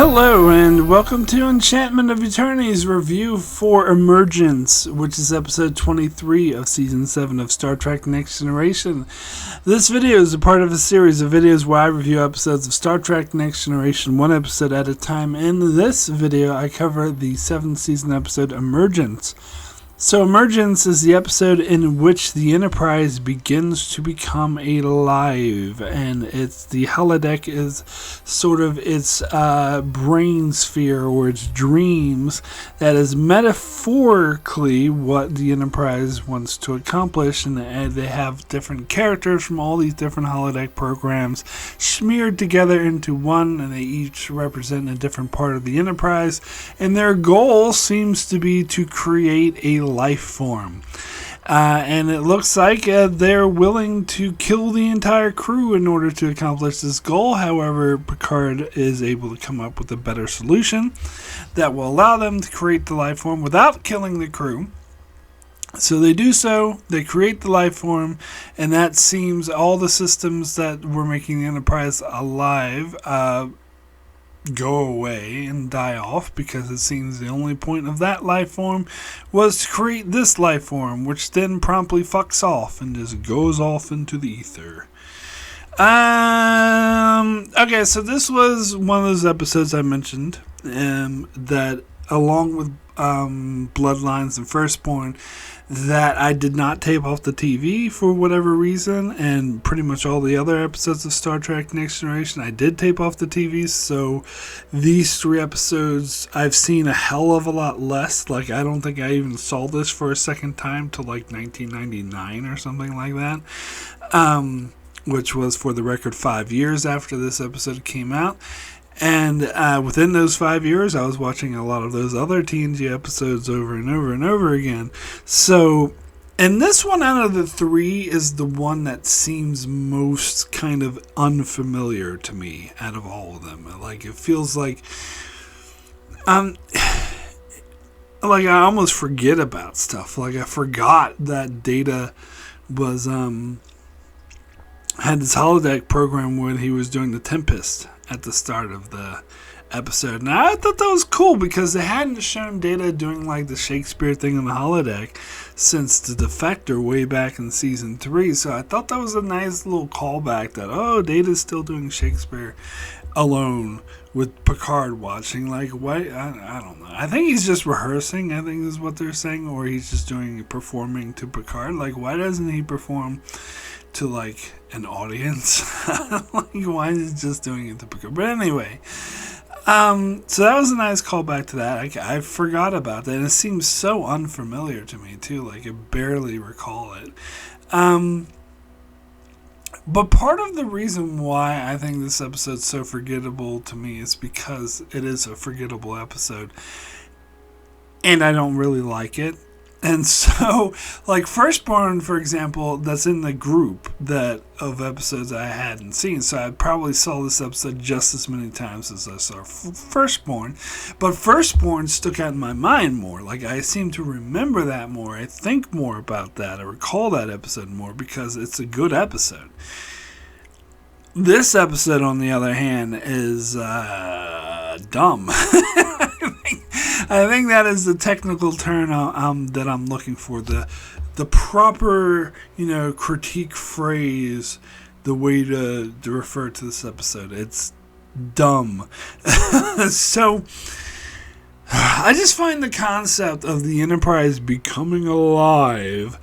Hello and welcome to Enchantment of Eternity's review for Emergence, which is episode 23 of season 7 of Star Trek Next Generation. This video is a part of a series of videos where I review episodes of Star Trek Next Generation one episode at a time. In this video I cover the 7th season episode Emergence. So Emergence is the episode in which the Enterprise begins to become alive, and it's the holodeck is sort of its brain sphere or its dreams that is metaphorically what the Enterprise wants to accomplish, and they have different characters from all these different holodeck programs smeared together into one, and they each represent a different part of the Enterprise, and their goal seems to be to create a life form. And it looks like they're willing to kill the entire crew in order to accomplish this goal. However, Picard is able to come up with a better solution that will allow them to create the life form without killing the crew. So they do so, they create the life form, and that seems all the systems that were making the Enterprise alive go away and die off, because it seems the only point of that life form was to create this life form, which then promptly fucks off and just goes off into the ether. Okay, so this was one of those episodes I mentioned that, along with Bloodlines and Firstborn, that I did not tape off the TV for whatever reason, and pretty much all the other episodes of Star Trek Next Generation I did tape off the TV, so these 3 episodes I've seen a hell of a lot less. Like, I don't think I even saw this for a second time till like 1999 or something like that, which was, for the record, 5 years after this episode came out. And within those 5 years, I was watching a lot of those other TNG episodes over and over and over again. So, and this one out of the 3 is the one that seems most kind of unfamiliar to me out of all of them. Like, it feels like I almost forget about stuff. Like, I forgot that Data was had this holodeck program when he was doing the Tempest at the start of the episode. And I thought that was cool because they hadn't shown Data doing like the Shakespeare thing on the holodeck since the Defector way back in season 3. So I thought that was a nice little callback that, oh, Data's still doing Shakespeare alone with Picard watching. Like, what? I don't know. I think he's just rehearsing, I think is what they're saying, or he's just performing to Picard. Like, why doesn't he perform to like an audience? Like, why is he just doing it to Picard? But anyway, so that was a nice callback to that. I forgot about that, and it seems so unfamiliar to me too. Like, I barely recall it. But part of the reason why I think this episode's so forgettable to me is because it is a forgettable episode, and I don't really like it. And so, like, Firstborn, for example, that's in the group that of episodes I hadn't seen. So I probably saw this episode just as many times as I saw Firstborn. But Firstborn stuck out in my mind more. Like, I seem to remember that more. I think more about that. I recall that episode more because it's a good episode. This episode, on the other hand, is dumb. I think that is the technical term that I'm looking for. The proper, critique phrase, the way to refer to this episode. It's dumb. So, I just find the concept of the Enterprise becoming alive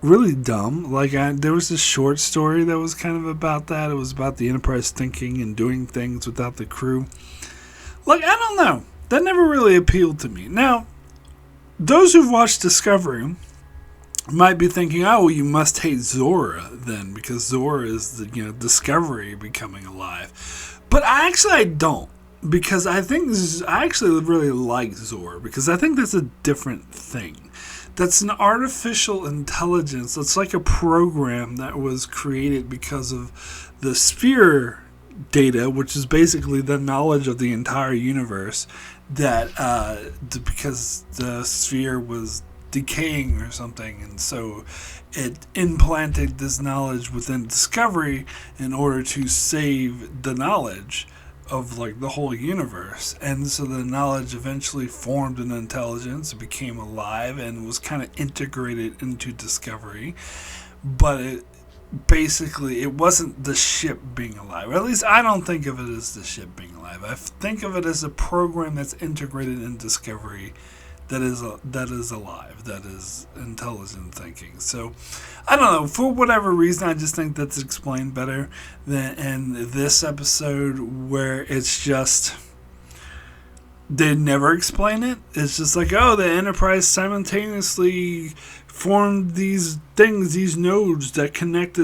really dumb. Like, there was a short story that was kind of about that. It was about the Enterprise thinking and doing things without the crew. Like, I don't know. That never really appealed to me. Now, those who've watched Discovery might be thinking, oh, well, you must hate Zora then, because Zora is the Discovery becoming alive. But I don't, because I actually really like Zora, because I think that's a different thing. That's an artificial intelligence. That's like a program that was created because of the sphere data, which is basically the knowledge of the entire universe, that because the sphere was decaying or something, and so it implanted this knowledge within Discovery in order to save the knowledge of like the whole universe. And so the knowledge eventually formed an intelligence, it became alive, and was kind of integrated into Discovery. But it wasn't the ship being alive. Or at least I don't think of it as the ship being alive. I think of it as a program that's integrated in Discovery that is alive, that is intelligent thinking. So I don't know, for whatever reason, I just think that's explained better than in this episode, where it's just they never explain it. It's just like, oh, the Enterprise simultaneously formed these things, these nodes that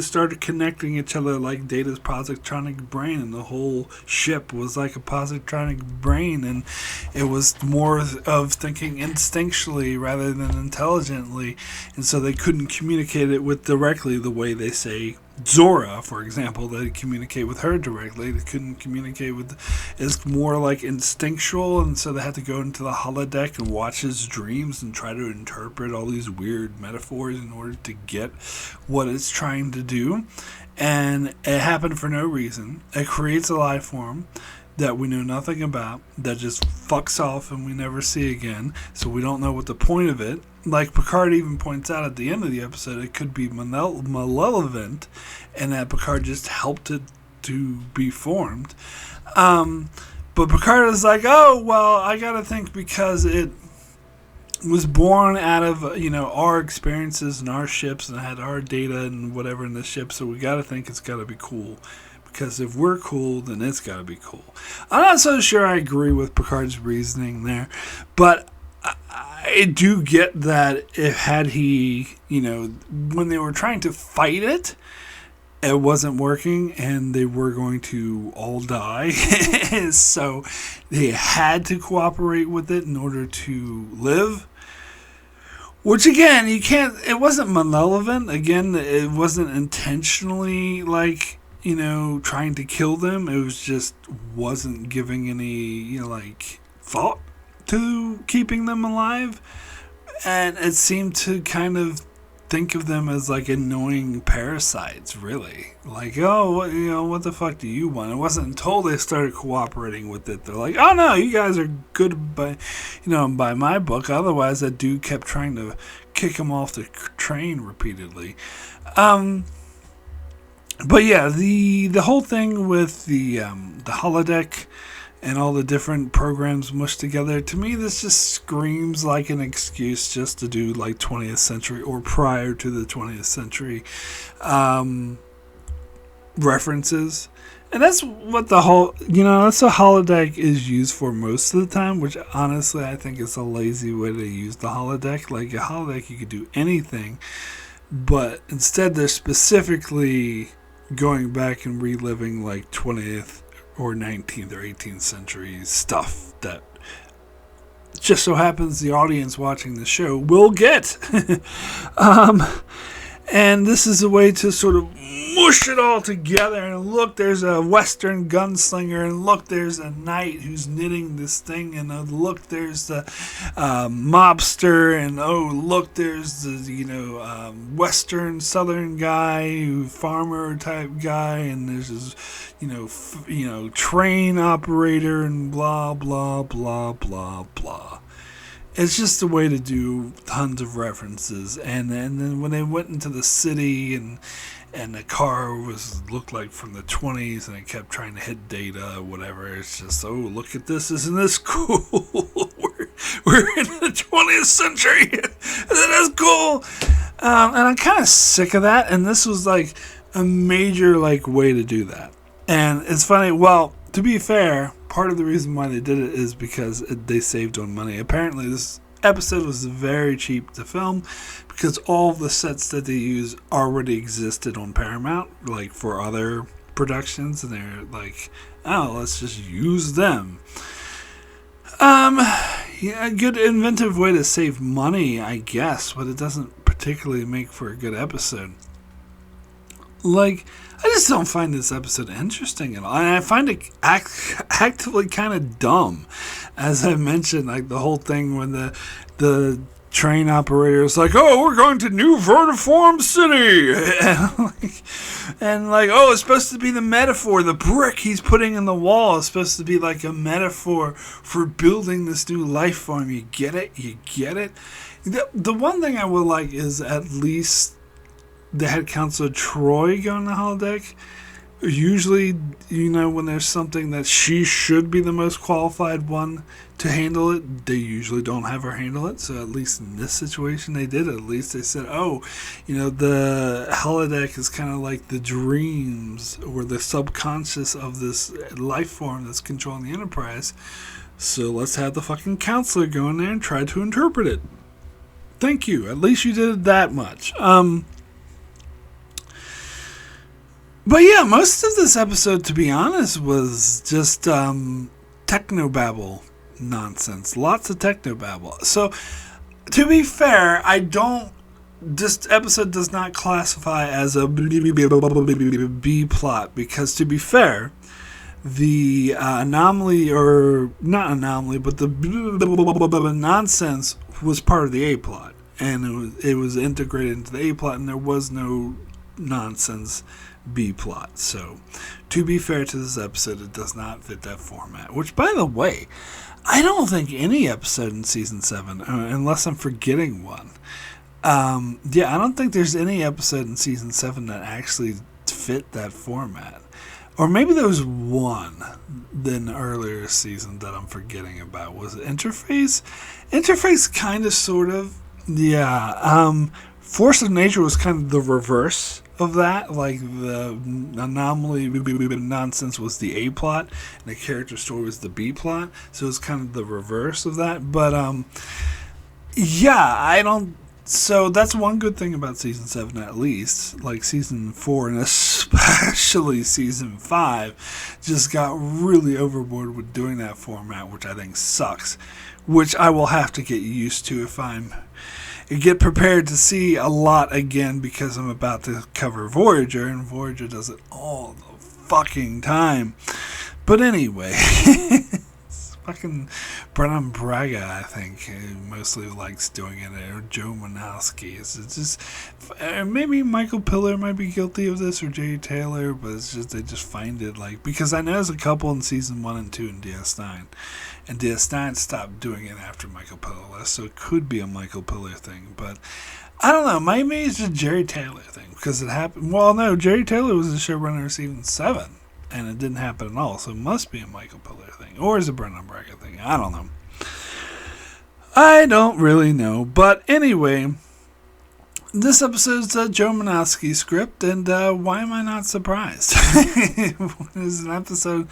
started connecting each other like Data's positronic brain, and the whole ship was like a positronic brain, and it was more of thinking instinctually rather than intelligently, and so they couldn't communicate it with directly the way they say Zora, for example. They communicate with her directly. They couldn't communicate with. It's more like instinctual, and so they had to go into the holodeck and watch his dreams and try to interpret all these weird metaphors in order to get what it's trying to do. And it happened for no reason. It creates a life form that we know nothing about, that just fucks off and we never see again, so we don't know what the point of it. Like Picard even points out at the end of the episode, it could be malevolent, and that Picard just helped it to be formed. But Picard is like, oh, well, I gotta think, because it was born out of, our experiences and our ships, and had our data and whatever in the ship, so we gotta think it's gotta be cool. Because if we're cool, then it's got to be cool. I'm not so sure I agree with Picard's reasoning there, but I do get that had he, when they were trying to fight it, it wasn't working and they were going to all die. So they had to cooperate with it in order to live. Which, again, it wasn't malevolent. Again, it wasn't intentionally trying to kill them. It was just wasn't giving any, thought to keeping them alive. And it seemed to kind of think of them as annoying parasites, really. What the fuck do you want? It wasn't until they started cooperating with it. They're like, oh no, you guys are good by my book. Otherwise, that dude kept trying to kick him off the train repeatedly. But yeah, the whole thing with the holodeck and all the different programs mushed together, to me this just screams like an excuse just to do 20th century or prior to the 20th century references. And that's what that's what holodeck is used for most of the time, which honestly I think is a lazy way to use the holodeck. Like a holodeck, you could do anything, but instead they're specifically going back and reliving 20th or 19th or 18th century stuff that just so happens the audience watching the show will get. And this is a way to sort of mush it all together. And look, there's a Western gunslinger. And look, there's a knight who's knitting this thing. And look, there's the mobster. And look, there's the Western Southern guy, farmer type guy. And there's this train operator and blah blah blah blah blah. It's just a way to do tons of references. And then when they went into the city and the car looked like from the 20s and it kept trying to hit Data or whatever, it's just, look at this, isn't this cool? we're in the 20th century, isn't this cool? And I'm kind of sick of that, and this was a major way to do that. And it's funny, well, to be fair, part of the reason why they did it is because they saved on money. Apparently, this episode was very cheap to film because all the sets that they use already existed on Paramount, for other productions, and they're let's just use them. A good inventive way to save money, I guess, but it doesn't particularly make for a good episode. I just don't find this episode interesting at all. And I find it actively kind of dumb. As I mentioned, the whole thing when the train operator is like, oh, we're going to New Vertiform City. And like, oh, it's supposed to be the metaphor. The brick he's putting in the wall is supposed to be like a metaphor for building this new life form. You get it? You get it? The one thing I would like is at least the head counselor Troi going to holodeck. Usually, when there's something that she should be the most qualified one to handle it, they usually don't have her handle it. So at least in this situation, they did. At least they said, oh, the holodeck is kind of like the dreams or the subconscious of this life form that's controlling the Enterprise. So let's have the fucking counselor go in there and try to interpret it. Thank you. At least you did that much. But yeah, most of this episode, to be honest, was just technobabble nonsense. Lots of technobabble. So, to be fair, this episode does not classify as a B plot, because to be fair, the anomaly, or not anomaly, but the nonsense was part of the A plot. And it was integrated into the A plot, and there was no nonsense B plot. So, to be fair to this episode, it does not fit that format. Which, by the way, I don't think any episode in season 7, unless I'm forgetting one. I don't think there's any episode in season 7 that actually fit that format. Or maybe there was one in earlier season that I'm forgetting about. Was it Interface? Interface kind of, sort of. Yeah. Force of Nature was kind of the reverse of that. Like, the anomaly nonsense was the A plot, and the character story was the B plot. So it was kind of the reverse of that. But, so that's one good thing about season 7, at least. Like, season 4 and especially season 5 just got really overboard with doing that format, which I think sucks. Which I will have to get used to if I'm get prepared to see a lot again, because I'm about to cover Voyager, and Voyager does it all the fucking time. But anyway, it's fucking Brennan Braga, I think, who mostly likes doing it, or Joe Manowski. It's just, maybe Michael Piller might be guilty of this, or Jay Taylor, but it's just, they just find it, like, because I know there's a couple in season 1 and 2 in DS9. And DS9 stopped doing it after Michael Piller left, so it could be a Michael Piller thing. But I don't know. Maybe it's just Jerry Taylor thing, because it happened. Well, no, Jerry Taylor was the showrunner of season 7, and it didn't happen at all. So it must be a Michael Piller thing, or is it Brendan Braga thing? I don't know. I don't really know. But anyway, this episode's a Joe Manowski script, and why am I not surprised? It's an episode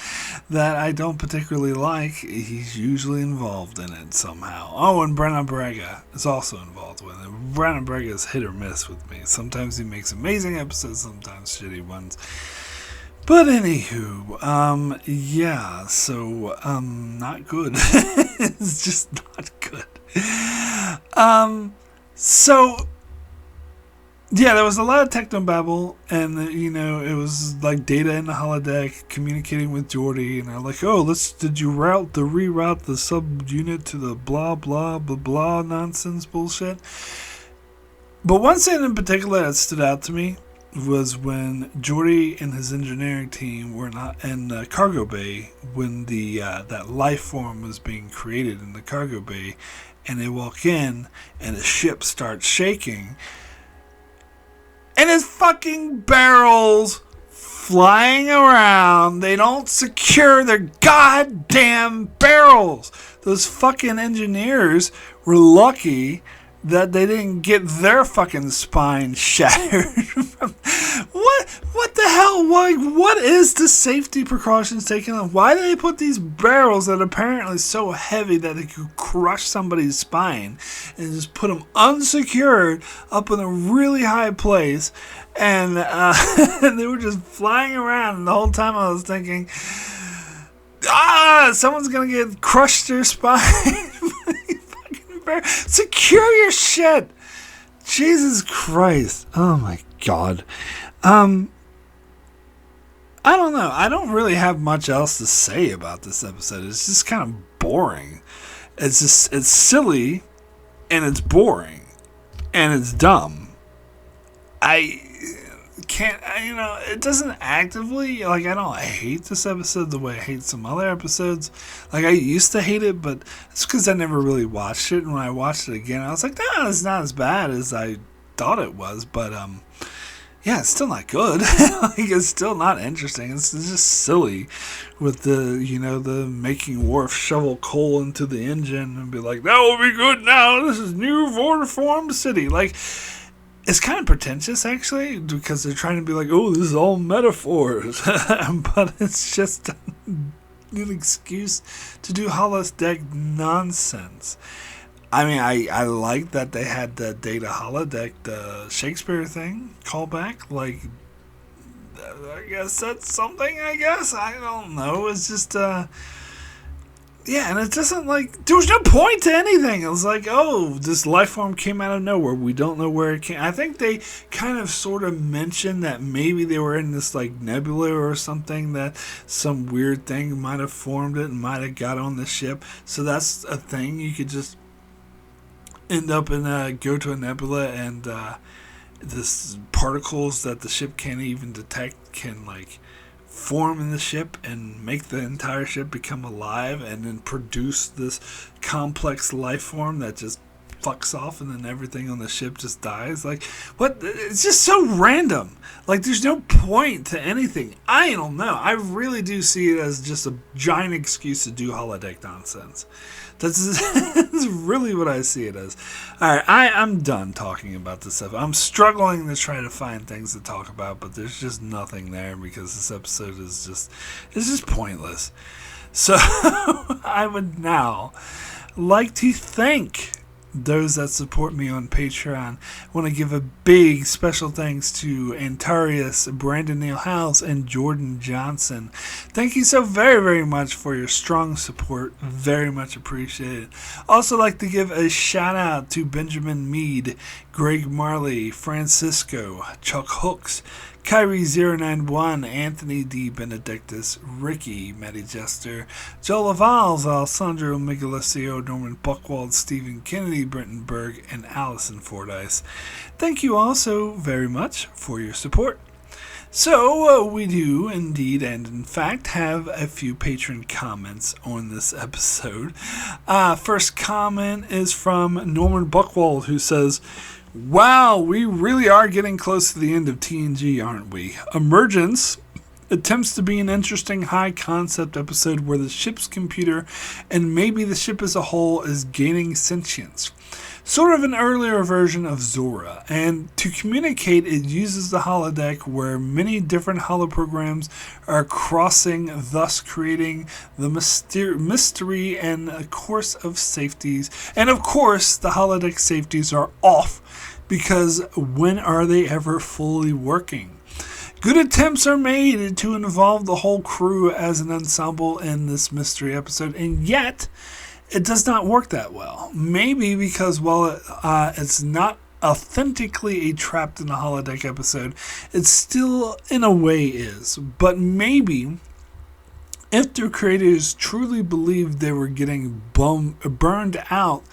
that I don't particularly like. He's usually involved in it somehow. Oh, and Brennan Braga is also involved with it. Brennan Braga is hit or miss with me. Sometimes he makes amazing episodes, sometimes shitty ones. But anywho, not good. It's just not good. Yeah, there was a lot of technobabble, and it was like Data in the holodeck communicating with Geordi, and they're like, "Oh, did you reroute the subunit to the blah blah blah blah nonsense bullshit?" But one scene in particular that stood out to me was when Geordi and his engineering team were not in the cargo bay when the that life form was being created in the cargo bay, and they walk in, and the ship starts shaking. And his fucking barrels flying around. They don't secure their goddamn barrels. Those fucking engineers were lucky that they didn't get their fucking spine shattered. What the hell? What is the safety precautions taken on? Why do they put these barrels that are apparently so heavy that they could crush somebody's spine and just put them unsecured up in a really high place? And they were just flying around, and the whole time I was thinking, someone's gonna get crushed their spine. Secure your shit. Jesus Christ. Oh my God. I don't know. I don't really have much else to say about this episode. It's just kind of boring. It's silly. and it's boring, and it's dumb. I can't, it doesn't actively, I don't hate this episode the way I hate some other episodes. I used to hate it, but it's because I never really watched it, and when I watched it again, I was like, nah, it's not as bad as I thought it was, but, yeah, it's still not good. It's still not interesting. It's just silly with the making Worf shovel coal into the engine and be like, that will be good now. This is new formed city. It's kind of pretentious, actually, because they're trying to be like, oh, this is all metaphors. But it's just an excuse to do holodeck nonsense. I like that they had the Data holodeck, the Shakespeare thing, callback. I guess that's something, I don't know. It's just, yeah, and it doesn't, there was no point to anything. It was like, oh, this life form came out of nowhere. We don't know where it came. I think they kind of sort of mentioned that maybe they were in this, nebula or something, that some weird thing might have formed it and might have got on the ship. So that's a thing. You could just end up and go to a nebula, and this particles that the ship can't even detect can form in the ship and make the entire ship become alive, and then produce this complex life form that just fucks off, and then everything on the ship just dies. What? It's just so random. There's no point to anything. I don't know. I really do see it as just a giant excuse to do holodeck nonsense. That's really what I see it as. Alright, I'm done talking about this stuff. I'm struggling to try to find things to talk about, but there's just nothing there because this episode is just pointless. So I would now like to thank those that support me on Patreon. I want to give a big special thanks to Antarius, Brandon Neal House, and Jordan Johnson. Thank you so very, very much for your strong support. Very much appreciated. Also like to give a shout out to Benjamin Mead, Greg Marley, Francisco, Chuck Hooks, Kyrie091, Anthony D. Benedictus, Ricky, Matty Jester, Joel Lavals, Alessandro Miguelesio, Norman Buckwald, Stephen Kennedy, Brenton Berg, and Allison Fordyce. Thank you also very much for your support. So, we do indeed and in fact have a few patron comments on this episode. First comment is from Norman Buckwald, who says, wow, we really are getting close to the end of TNG, aren't we? Emergence attempts to be an interesting high-concept episode where the ship's computer, and maybe the ship as a whole, is gaining sentience. Sort of an earlier version of Zora, and to communicate it uses the holodeck where many different holoprograms are crossing, thus creating the mystery and a course of safeties. And of course, the holodeck safeties are off, because when are they ever fully working? Good attempts are made to involve the whole crew as an ensemble in this mystery episode, and yet it does not work that well. Maybe because while it's not authentically a trapped in the holodeck episode, it still in a way is. But maybe if their creators truly believed they were getting burned out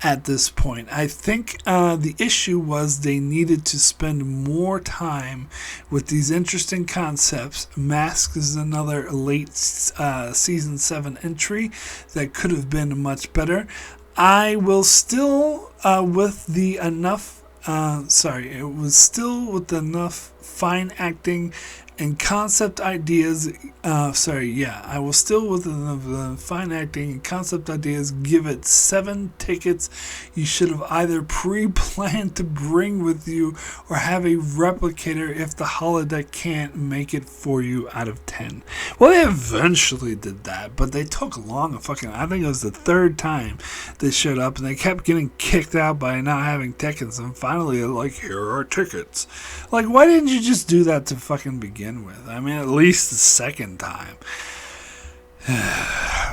at this point, I think the issue was they needed to spend more time with these interesting concepts. Mask is another late season 7 entry that could have been much better. I will still with the enough it was still with enough fine acting and concept ideas. I will still, with the fine acting and concept ideas, give it 7 tickets. You should have either pre-planned to bring with you or have a replicator if the holodeck can't make it for you out of 10. Well, they eventually did that, but they took long. I think it was the 3rd time they showed up, and they kept getting kicked out by not having tickets, and finally they're like, here are tickets. Why didn't you just do that to fucking begin with? At least the 2nd time.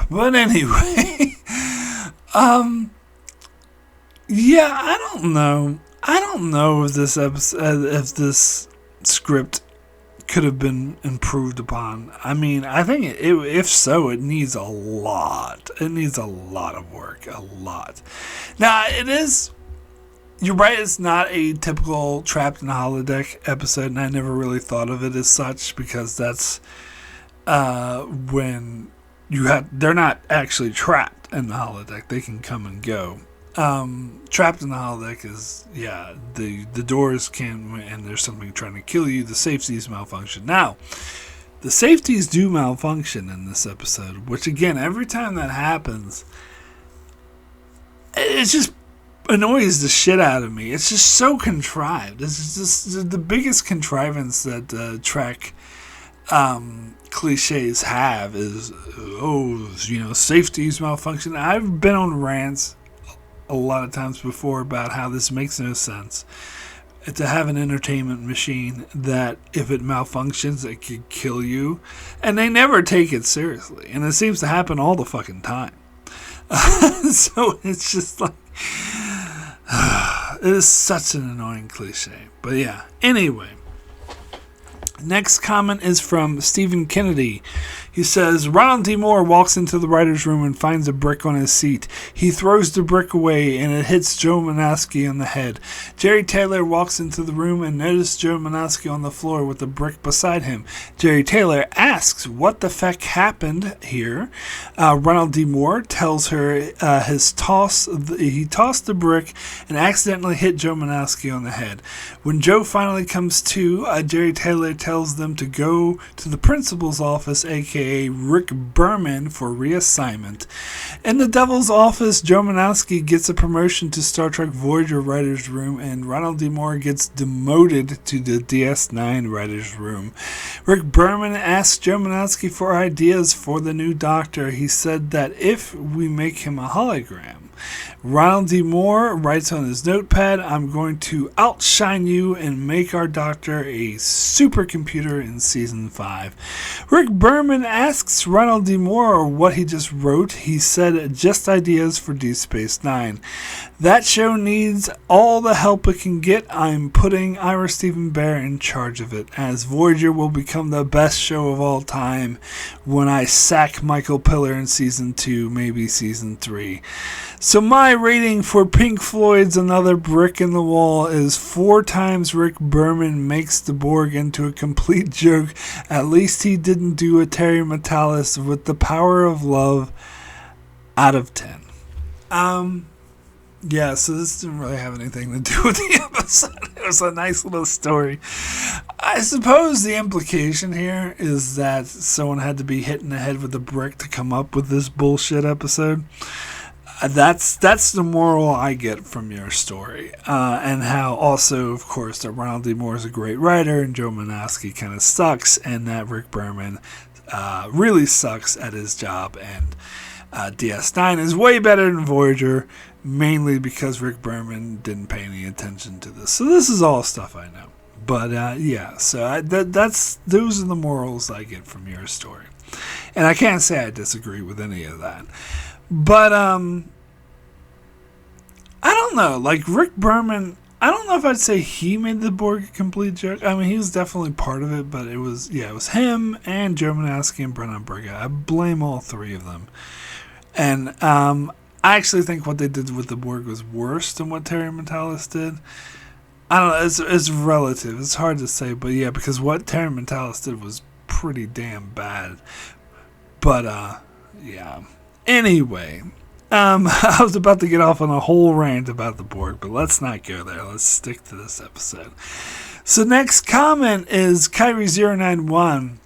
But anyway, yeah, I don't know if this episode, if this script could have been improved upon. I mean, I think if so, it needs a lot. It needs a lot of work. A lot. Now, it is... You're right, it's not a typical Trapped in a Holodeck episode, and I never really thought of it as such, because that's when they're not actually trapped in the holodeck. They can come and go. Trapped in the holodeck is, the doors can, and there's something trying to kill you. The safeties malfunction. Now, the safeties do malfunction in this episode, which again, every time that happens, it's just annoys the shit out of me. It's just so contrived. It's just the biggest contrivance that Trek cliches have is, safeties malfunction. I've been on rants a lot of times before about how this makes no sense. To have an entertainment machine that if it malfunctions, it could kill you. And they never take it seriously. And it seems to happen all the fucking time. So it's just like... It is such an annoying cliche. But yeah, anyway. Next comment is from Stephen Kennedy. He says, Ronald D. Moore walks into the writer's room and finds a brick on his seat. He throws the brick away and it hits Joe Manaski on the head. Jerry Taylor walks into the room and notices Joe Manaski on the floor with the brick beside him. Jerry Taylor asks what the feck happened here. Ronald D. Moore tells her he tossed the brick and accidentally hit Joe Manaski on the head. When Joe finally comes to, Jerry Taylor tells them to go to the principal's office, aka Rick Berman, for reassignment. In the Devil's office, Joe Manaski gets a promotion to Star Trek Voyager writer's room, and Ronald D. Moore gets demoted to the DS9 writer's room. Rick Berman asks Joe Manaski for ideas for the new Doctor. He said that if we make him a hologram. Ronald D. Moore writes on his notepad, I'm going to outshine you and make our Doctor a supercomputer in Season 5. Rick Berman asks Ronald D. Moore what he just wrote. He said, just ideas for Deep Space Nine. That show needs all the help it can get. I'm putting Ira Stephen Bear in charge of it, as Voyager will become the best show of all time when I sack Michael Piller in Season 2, maybe Season 3. So my rating for Pink Floyd's Another Brick in the Wall is 4 times Rick Berman makes the Borg into a complete joke. At least he didn't do a Terry Metalis with the power of love out of 10. Yeah, so this didn't really have anything to do with the episode. It was a nice little story. I suppose the implication here is that someone had to be hit in the head with a brick to come up with this bullshit episode. That's the moral I get from your story. And how also, of course, that Ronald D. Moore is a great writer and Joe Manaski kind of sucks, and that Rick Berman really sucks at his job, and DS9 is way better than Voyager, mainly because Rick Berman didn't pay any attention to this. So this is all stuff I know. But yeah, so those are the morals I get from your story. And I can't say I disagree with any of that. But I don't know, like Rick Berman, I don't know if I'd say he made the Borg a complete joke. I mean, he was definitely part of it, but it was him and Joe Manaski and Brennan Burga. I blame all 3 of them. And I actually think what they did with the Borg was worse than what Terry Metalis did. I don't know, it's relative. It's hard to say, but yeah, because what Terry Metalis did was pretty damn bad. But yeah. Anyway, I was about to get off on a whole rant about the Borg, but let's not go there. Let's stick to this episode. So next comment is Kyrie091,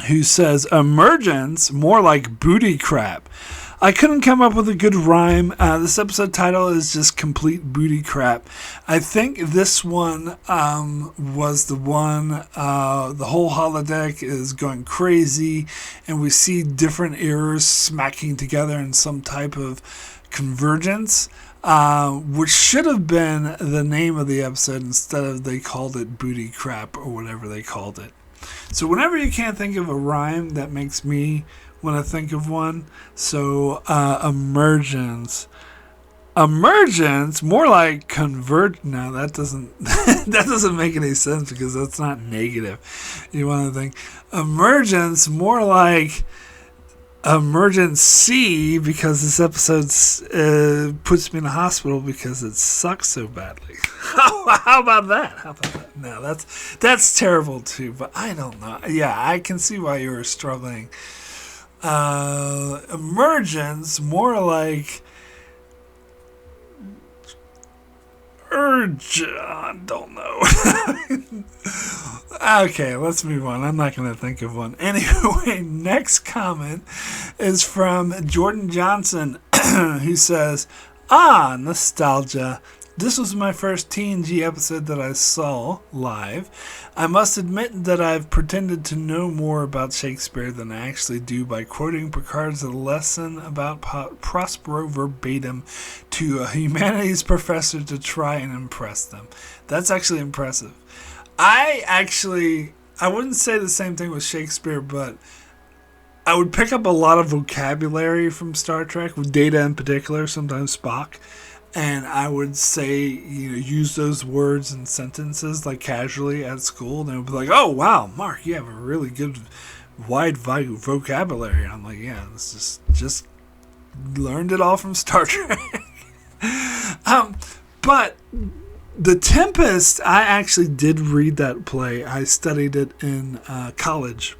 who says, Emergence, more like booty crap. I couldn't come up with a good rhyme. This episode title is just complete booty crap. I think this one was the one, the whole holodeck is going crazy, and we see different eras smacking together in some type of convergence, which should have been the name of the episode instead of they called it booty crap or whatever they called it. So whenever you can't think of a rhyme, that makes me when I think of one. So, Emergence. Emergence, more like convert. No, that doesn't that doesn't make any sense because that's not negative. You want to think emergence, more like emergency, because this episode puts me in the hospital because it sucks so badly. How about that? No, that's terrible too. But I don't know. Yeah, I can see why you were struggling. Emergence, more like urge. I don't know. Okay, let's move on. I'm not going to think of one. Anyway, next comment is from Jordan Johnson, who says, nostalgia. This was my first TNG episode that I saw live. I must admit that I've pretended to know more about Shakespeare than I actually do by quoting Picard's lesson about Prospero verbatim to a humanities professor to try and impress them. That's actually impressive. I wouldn't say the same thing with Shakespeare, but I would pick up a lot of vocabulary from Star Trek, with Data in particular, sometimes Spock. And I would say, use those words and sentences like casually at school. And they would be like, "Oh, wow, Mark, you have a really good wide vocabulary." And I'm like, "Yeah, this just learned it all from Star Trek." But The Tempest, I actually did read that play. I studied it in college.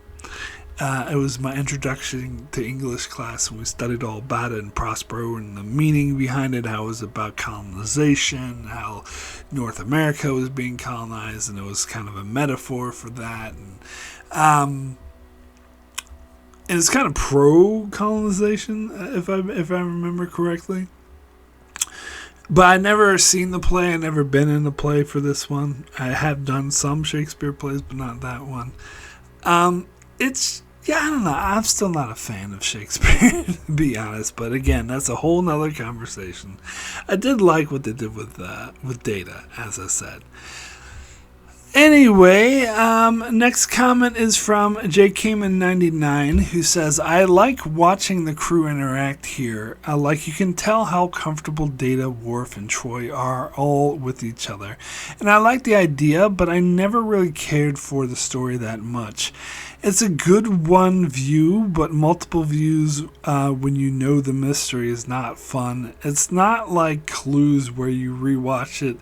It was my introduction to English class, and we studied all about it and Prospero and the meaning behind it, how it was about colonization, how North America was being colonized, and it was kind of a metaphor for that. And it's kind of pro-colonization, if I remember correctly. But I never seen the play. I never been in the play for this one. I have done some Shakespeare plays, but not that one. I don't know. I'm still not a fan of Shakespeare, to be honest. But again, that's a whole nother conversation. I did like what they did with Data, as I said. Anyway, next comment is from JKman99, who says, "I like watching the crew interact here. You can tell how comfortable Data, Worf, and Troi are all with each other. And I like the idea, but I never really cared for the story that much. It's a good one view, but multiple views when you know the mystery is not fun. It's not like Clues where you rewatch it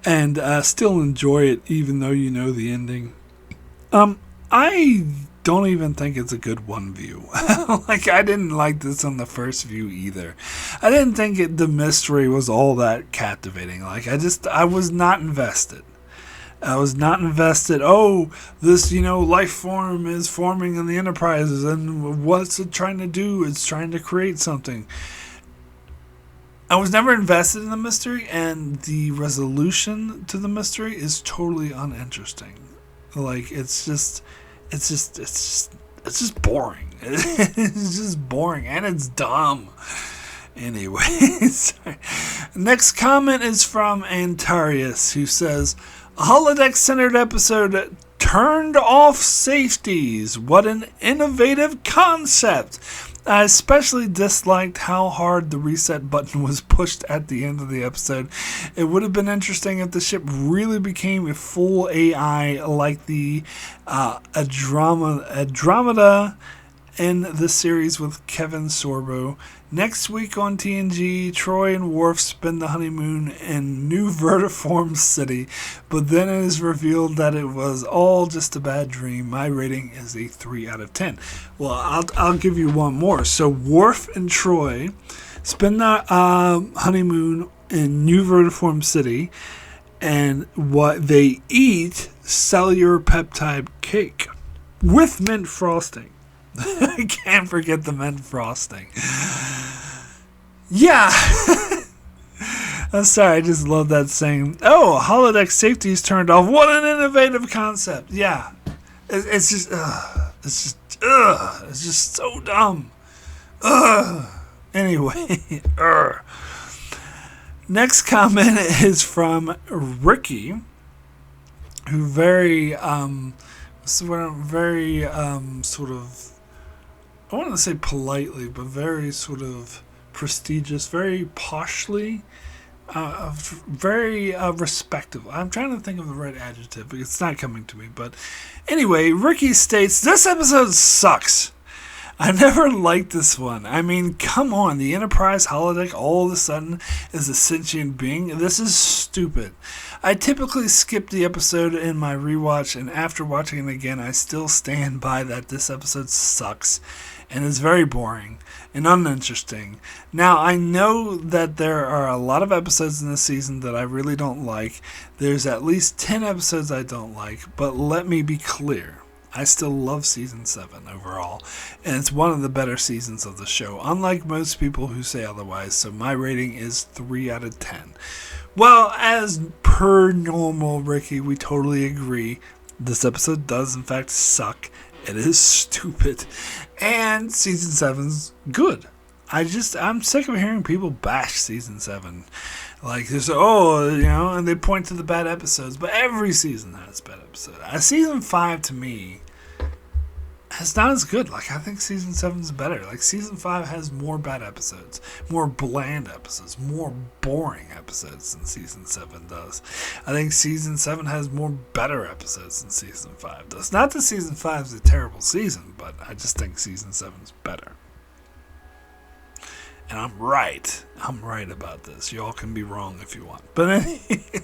and still enjoy it even though you know the ending. I don't even think it's a good one view. I didn't like this on the first view either. I didn't think the mystery was all that captivating. I was not invested. I was not invested. Oh, this, life form is forming in the Enterprises, and what's it trying to do? It's trying to create something. I was never invested in the mystery, and the resolution to the mystery is totally uninteresting. It's just boring. It's just boring, and it's dumb. Anyway, sorry. Next comment is from Antarius, who says, "A holodeck-centered episode turned off safeties. What an innovative concept. I especially disliked how hard the reset button was pushed at the end of the episode. It would have been interesting if the ship really became a full AI like the Andromeda in the series with Kevin Sorbo. Next week on TNG, Troi and Worf spend the honeymoon in New Vertiform City, but then it is revealed that it was all just a bad dream. My rating is a 3 out of 10. Well, I'll give you one more. So Worf and Troi spend the honeymoon in New Vertiform City, and what they eat, cellular peptide cake with mint frosting. I can't forget the mint frosting. Yeah. I'm sorry, I just love that saying. Oh, holodeck safety is turned off. What an innovative concept. Yeah. It's just so dumb. Anyway. Next comment is from Ricky, who very sort of, I want to say politely, but very sort of prestigious, very poshly, very respectable. I'm trying to think of the right adjective, but it's not coming to me. But anyway, Ricky states, this episode sucks. I never liked this one. I mean, come on. The Enterprise holodeck all of a sudden is a sentient being. This is stupid. I typically skip the episode in my rewatch, and after watching it again, I still stand by that this episode sucks and is very boring and uninteresting. Now, I know that there are a lot of episodes in this season that I really don't like. There's at least 10 episodes I don't like, but let me be clear. I still love Season 7 overall, and it's one of the better seasons of the show, unlike most people who say otherwise, so my rating is 3 out of 10. Well, as per normal, Ricky, we totally agree. This episode does, in fact, suck. It is stupid. And Season 7's good. I'm sick of hearing people bash Season 7. Like, there's, and they point to the bad episodes, but every season has bad episodes. Season 5, to me, is not as good. Like, I think Season 7 is better. Like, Season 5 has more bad episodes, more bland episodes, more boring episodes than Season 7 does. I think Season 7 has more better episodes than Season 5 does. Not that Season 5 is a terrible season, but I just think Season 7 is better. And I'm right. I'm right about this. Y'all can be wrong if you want. But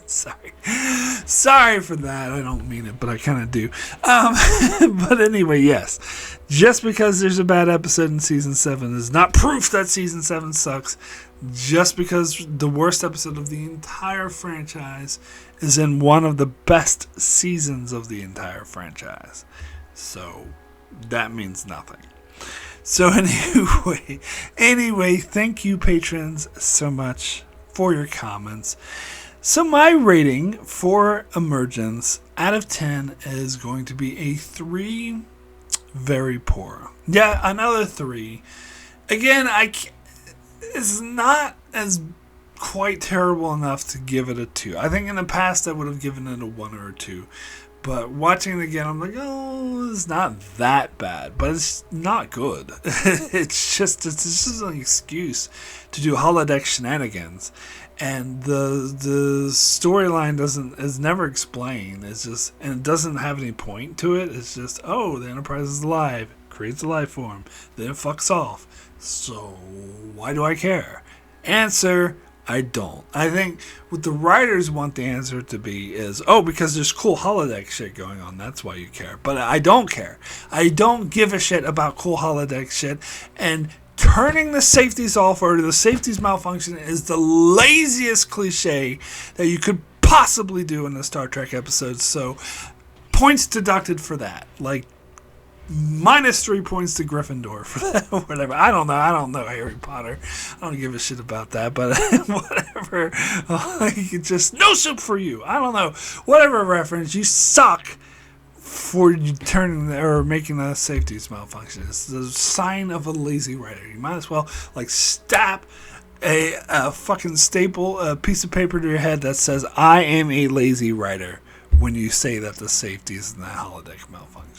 sorry for that. I don't mean it, but I kind of do. But anyway, yes. Just because there's a bad episode in Season 7 is not proof that Season 7 sucks. Just because the worst episode of the entire franchise is in one of the best seasons of the entire franchise. So that means nothing. So anyway, thank you, patrons, so much for your comments. So my rating for Emergence out of 10 is going to be a 3, very poor. Yeah, another 3. Again, it's not as quite terrible enough to give it a 2. I think in the past I would have given it a 1 or a 2. But watching it again, I'm like, it's not that bad, but it's not good. It's just an excuse to do holodeck shenanigans, and the storyline is never explained. It's just, and it doesn't have any point to it. It's just, the Enterprise is alive, creates a life form, then it fucks off. So why do I care? Answer: I don't. I think what the writers want the answer to be is, because there's cool holodeck shit going on. That's why you care. But I don't care. I don't give a shit about cool holodeck shit. And turning the safeties off or the safeties malfunction is the laziest cliche that you could possibly do in a Star Trek episode. So points deducted for that. Like, -3 points to Gryffindor for that, or whatever. I don't know Harry Potter. I don't give a shit about that, but whatever. Just no soup for you. I don't know. Whatever reference. You suck for turning or making the safeties malfunction. It's the sign of a lazy writer. You might as well snap a fucking staple, a piece of paper to your head that says, I am a lazy writer, when you say that the safety is in the holodeck malfunction.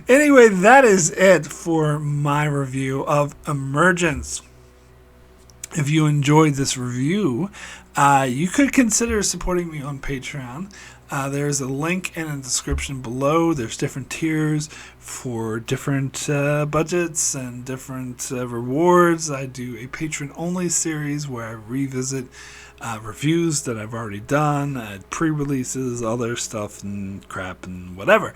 Anyway, that is it for my review of Emergence. If you enjoyed this review, you could consider supporting me on Patreon. There's a link in the description below. There's different tiers for different budgets and different rewards. I do a patron-only series where I revisit reviews that I've already done, pre-releases, other stuff and crap and whatever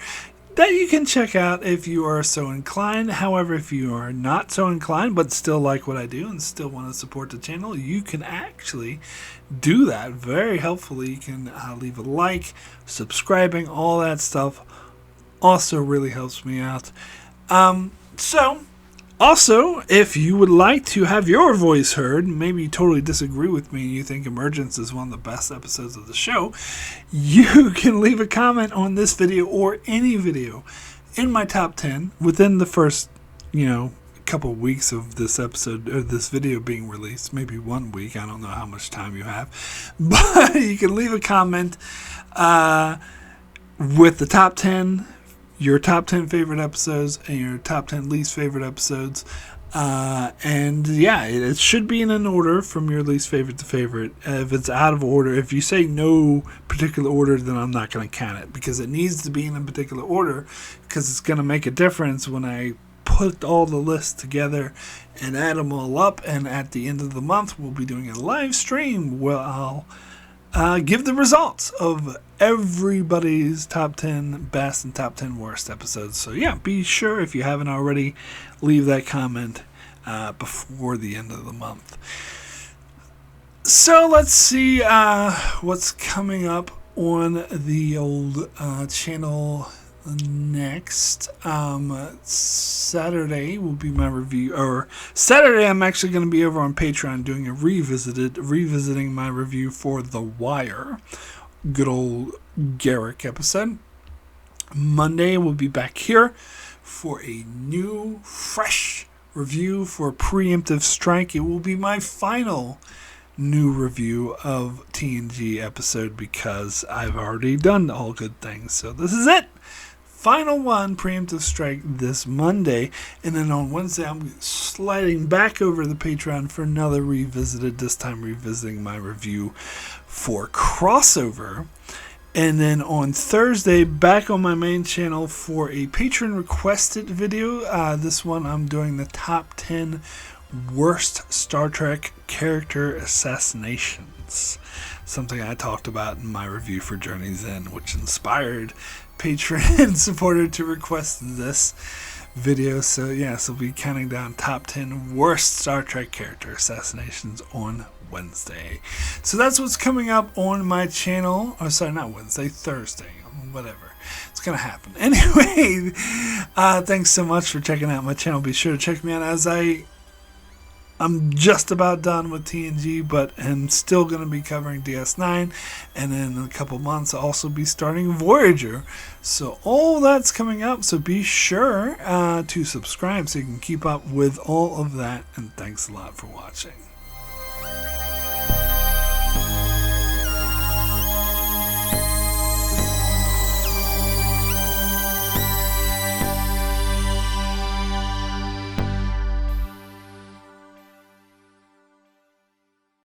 that you can check out if you are so inclined. However, if you are not so inclined but still like what I do and still want to support the channel, you can actually do that very helpfully. You can leave a like, subscribing, all that stuff also really helps me out. Also, if you would like to have your voice heard, maybe you totally disagree with me and you think Emergence is one of the best episodes of the show, you can leave a comment on this video or any video in my top 10 within the first, couple of weeks of this episode or this video being released. Maybe 1 week. I don't know how much time you have. But you can leave a comment with the top 10 your top 10 favorite episodes and your top 10 least favorite episodes. And yeah, it should be in an order from your least favorite to favorite. If it's out of order, if you say no particular order, then I'm not going to count it, because it needs to be in a particular order, because it's going to make a difference when I put all the lists together and add them all up. And at the end of the month, we'll be doing a live stream where I'll give the results of everybody's top 10 best and top 10 worst episodes. So yeah, be sure, if you haven't already, leave that comment before the end of the month. So let's see what's coming up on the old channel next. Saturday will be my review, or Saturday I'm actually going to be over on Patreon doing a revisiting my review for The Wire, good old Garrick episode. Monday we'll be back here for a new fresh review for Preemptive Strike. It will be my final new review of TNG episode, because I've already done All Good Things, so this is it. Final one, Preemptive Strike, this Monday. And then on Wednesday, I'm sliding back over the Patreon for another revisited, this time revisiting my review for Crossover. And then on Thursday, back on my main channel for a patron-requested video. This one, I'm doing the top 10 worst Star Trek character assassinations. Something I talked about in my review for Journey's End, which inspired Patreon supporter to request this video. So yes, we'll be counting down top 10 worst Star Trek character assassinations on Wednesday. So that's what's coming up on my channel. Oh, sorry, not Wednesday, Thursday, whatever. It's gonna happen anyway. Thanks so much for checking out my channel. Be sure to check me out, as I'm just about done with TNG, but I'm still going to be covering DS9, and in a couple months I'll also be starting Voyager. So all that's coming up, so be sure to subscribe so you can keep up with all of that, and thanks a lot for watching.